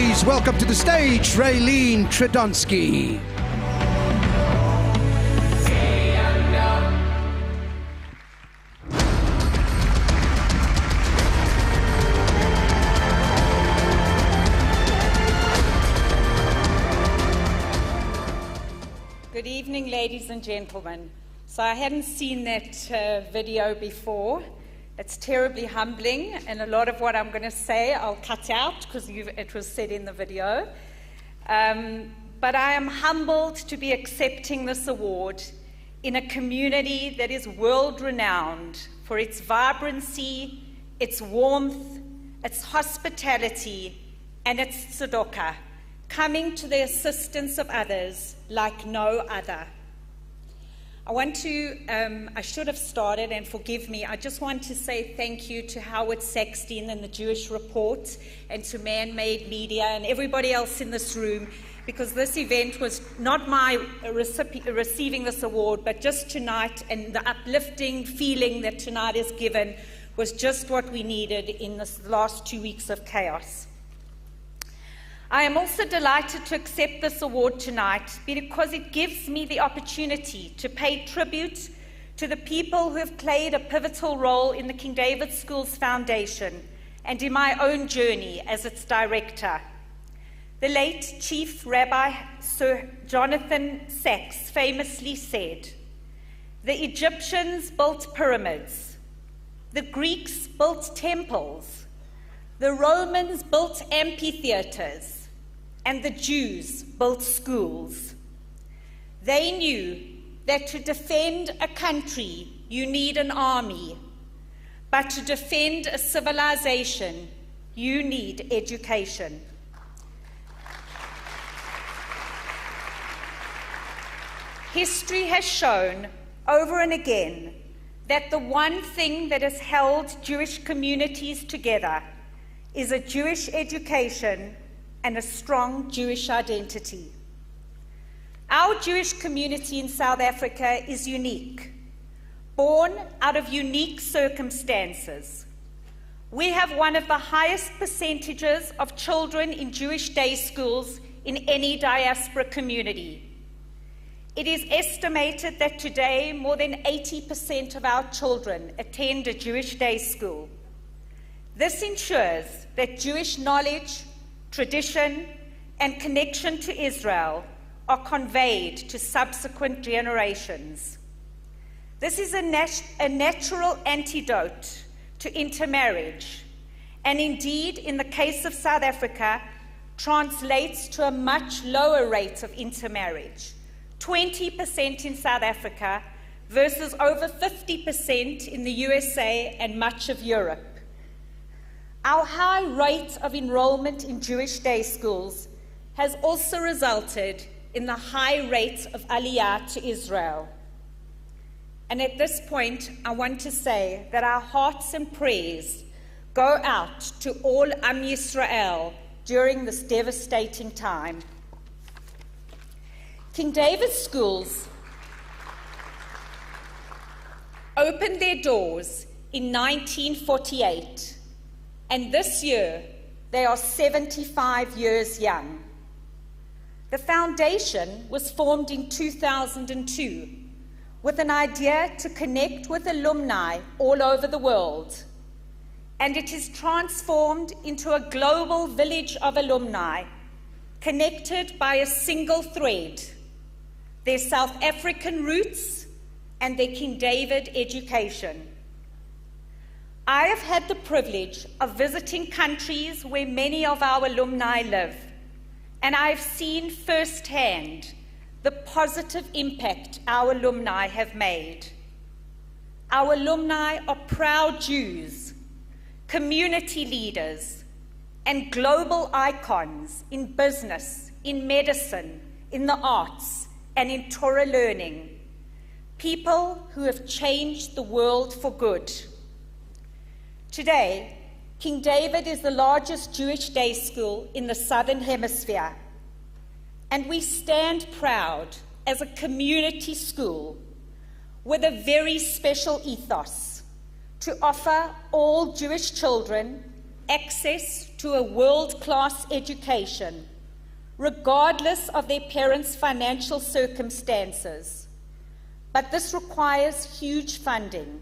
Please welcome to the stage, Raelene Tradonsky. Good evening, ladies and gentlemen. So I hadn't seen that video before. It's terribly humbling, and a lot of what I'm going to say I'll cut out because it was said in the video. But I am humbled to be accepting this award in a community that is world-renowned for its vibrancy, its warmth, its hospitality, and its tzedakah, coming to the assistance of others like no other. I should have started, and forgive me, I just want to say thank you to Howard Sackstein and the Jewish Report, and to Man-Made Media and everybody else in this room, because this event was not my receiving this award, but just tonight, and the uplifting feeling that tonight is given was just what we needed in this last 2 weeks of chaos. I am also delighted to accept this award tonight because it gives me the opportunity to pay tribute to the people who have played a pivotal role in the King David Schools Foundation and in my own journey as its director. The late Chief Rabbi Sir Jonathan Sacks famously said, "The Egyptians built pyramids, the Greeks built temples, the Romans built amphitheaters, and the Jews built schools. They knew that to defend a country, you need an army, but to defend a civilization, you need education." History has shown over and again that the one thing that has held Jewish communities together is a Jewish education and a strong Jewish identity. Our Jewish community in South Africa is unique, born out of unique circumstances. We have one of the highest percentages of children in Jewish day schools in any diaspora community. It is estimated that today more than 80% of our children attend a Jewish day school. This ensures that Jewish knowledge, tradition, and connection to Israel are conveyed to subsequent generations. This is a natural antidote to intermarriage, and indeed, in the case of South Africa, translates to a much lower rate of intermarriage, 20% in South Africa versus over 50% in the USA and much of Europe. Our high rate of enrollment in Jewish day schools has also resulted in the high rate of aliyah to Israel. And at this point, I want to say that our hearts and prayers go out to all Am Yisrael during this devastating time. King David Schools opened their doors in 1948. And this year, they are 75 years young. The foundation was formed in 2002 with an idea to connect with alumni all over the world. And it is transformed into a global village of alumni, connected by a single thread, their South African roots and their King David education. I have had the privilege of visiting countries where many of our alumni live, and I have seen firsthand the positive impact our alumni have made. Our alumni are proud Jews, community leaders, and global icons in business, in medicine, in the arts, and in Torah learning. People who have changed the world for good. Today, King David is the largest Jewish day school in the Southern Hemisphere, and we stand proud as a community school with a very special ethos to offer all Jewish children access to a world-class education, regardless of their parents' financial circumstances. But this requires huge funding,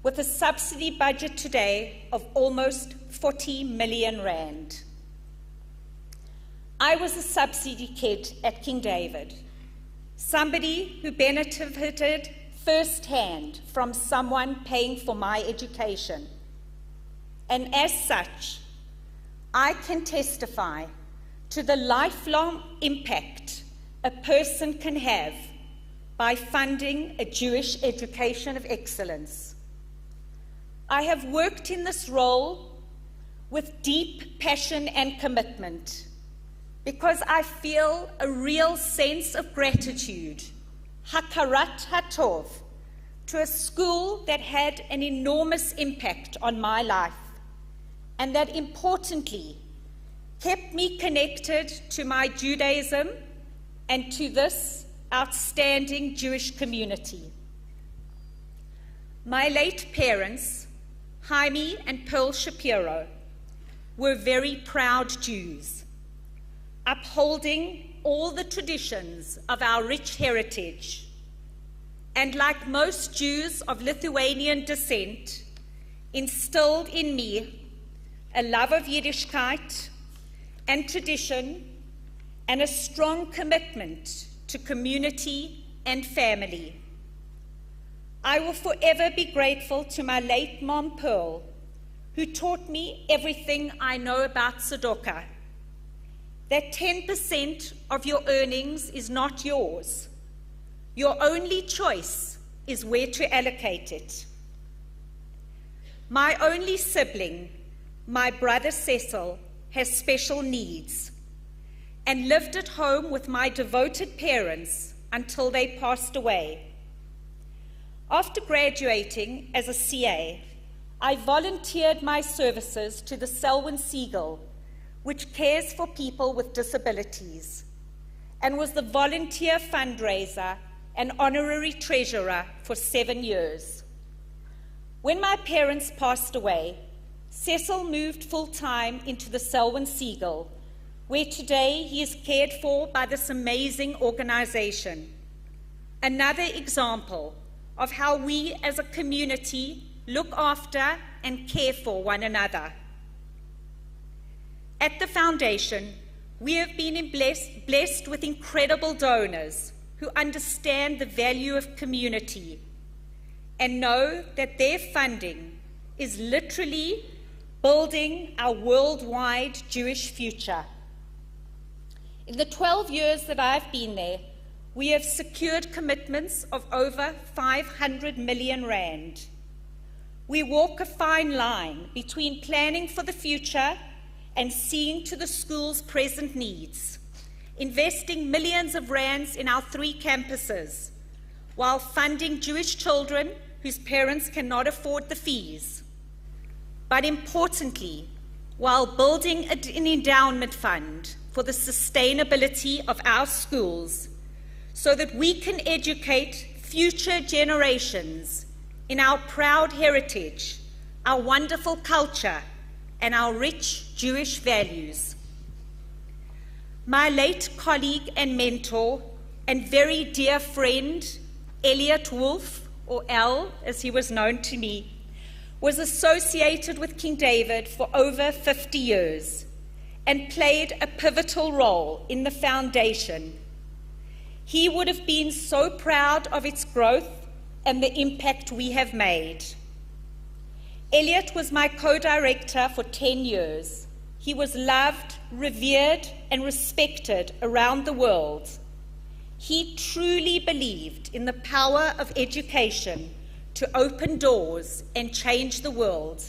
with a subsidy budget today of almost 40 million rand. I was a subsidy kid at King David, somebody who benefited firsthand from someone paying for my education. And as such, I can testify to the lifelong impact a person can have by funding a Jewish education of excellence. I have worked in this role with deep passion and commitment because I feel a real sense of gratitude, hakarat hatov, to a school that had an enormous impact on my life and that importantly kept me connected to my Judaism and to this outstanding Jewish community. My late parents, Jaime and Pearl Shapiro, were very proud Jews, upholding all the traditions of our rich heritage. And like most Jews of Lithuanian descent, instilled in me a love of Yiddishkeit and tradition and a strong commitment to community and family. I will forever be grateful to my late mom, Pearl, who taught me everything I know about tzedakah, that 10% of your earnings is not yours. Your only choice is where to allocate it. My only sibling, my brother Cecil, has special needs and lived at home with my devoted parents until they passed away. After graduating as a CA, I volunteered my services to the Selwyn Seagull, which cares for people with disabilities, and was the volunteer fundraiser and honorary treasurer for 7 years. When my parents passed away, Cecil moved full-time into the Selwyn Seagull, where today he is cared for by this amazing organization. Another example of how we as a community look after and care for one another. At the Foundation, we have been blessed with incredible donors who understand the value of community and know that their funding is literally building our worldwide Jewish future. In the 12 years that I've been there, we have secured commitments of over 500 million rand. We walk a fine line between planning for the future and seeing to the school's present needs, investing millions of rands in our 3 campuses, while funding Jewish children whose parents cannot afford the fees. But importantly, while building an endowment fund for the sustainability of our schools, so that we can educate future generations in our proud heritage, our wonderful culture, and our rich Jewish values. My late colleague and mentor and very dear friend, Elliot Wolf, or Al as he was known to me, was associated with King David for over 50 years and played a pivotal role in the foundation. He would have been so proud of its growth and the impact we have made. Elliot was my co-director for 10 years. He was loved, revered, and respected around the world. He truly believed in the power of education to open doors and change the world,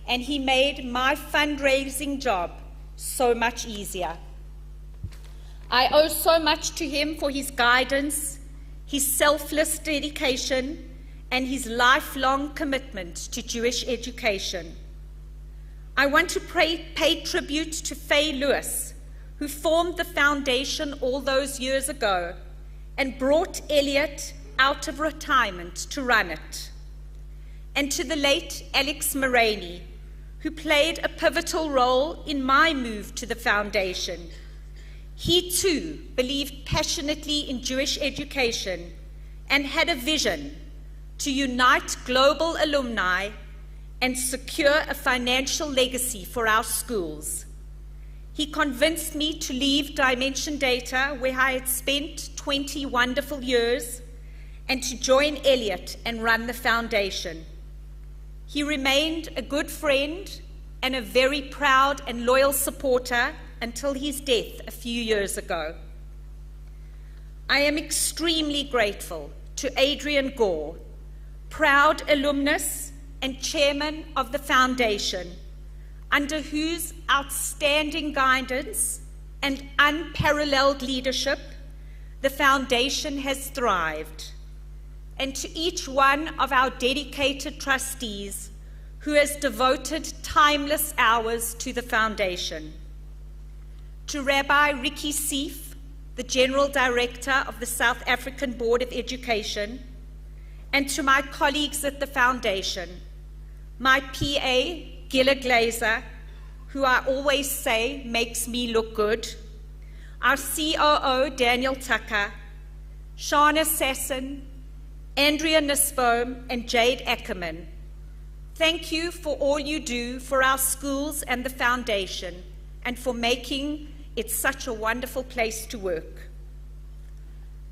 and he made my fundraising job so much easier. I owe so much to him for his guidance, his selfless dedication, and his lifelong commitment to Jewish education. I want to pay tribute to Faye Lewis, who formed the foundation all those years ago and brought Elliot out of retirement to run it, and to the late Alex Mulroney, who played a pivotal role in my move to the foundation. He too believed passionately in Jewish education and had a vision to unite global alumni and secure a financial legacy for our schools. He convinced me to leave Dimension Data, where I had spent 20 wonderful years, and to join Elliot and run the foundation. He remained a good friend and a very proud and loyal supporter until his death a few years ago. I am extremely grateful to Adrian Gore, proud alumnus and chairman of the foundation, under whose outstanding guidance and unparalleled leadership the foundation has thrived, and to each one of our dedicated trustees who has devoted timeless hours to the foundation. To Rabbi Ricky Seif, the General Director of the South African Board of Education, and to my colleagues at the foundation, my PA, Gilla Glazer, who I always say makes me look good, our COO, Daniel Tucker, Shana Sasson, Andrea Nussbaum, and Jade Ackerman. Thank you for all you do for our schools and the foundation, and for making it such a wonderful place to work.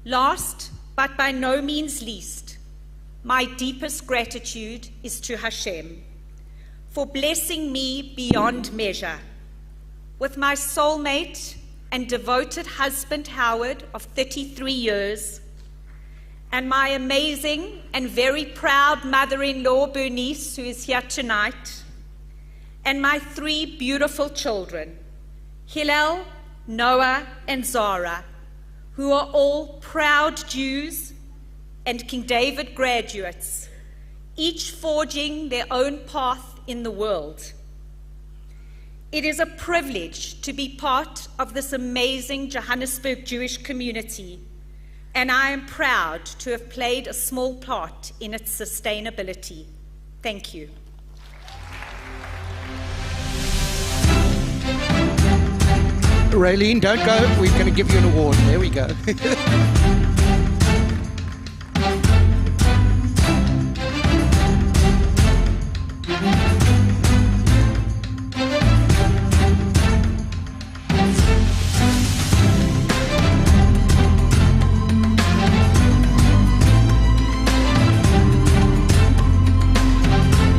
Last, but by no means least, my deepest gratitude is to Hashem for blessing me beyond measure with my soulmate and devoted husband, Howard, of 33 years, and my amazing and very proud mother-in-law, Bernice, who is here tonight, and my 3 beautiful children, Hillel, Noah, and Zara, who are all proud Jews and King David graduates, each forging their own path in the world. It is a privilege to be part of this amazing Johannesburg Jewish community, and I am proud to have played a small part in its sustainability. Thank you. Raelene, don't go. We're going to give you an award. There we go.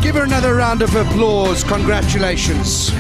Give her another round of applause. Congratulations.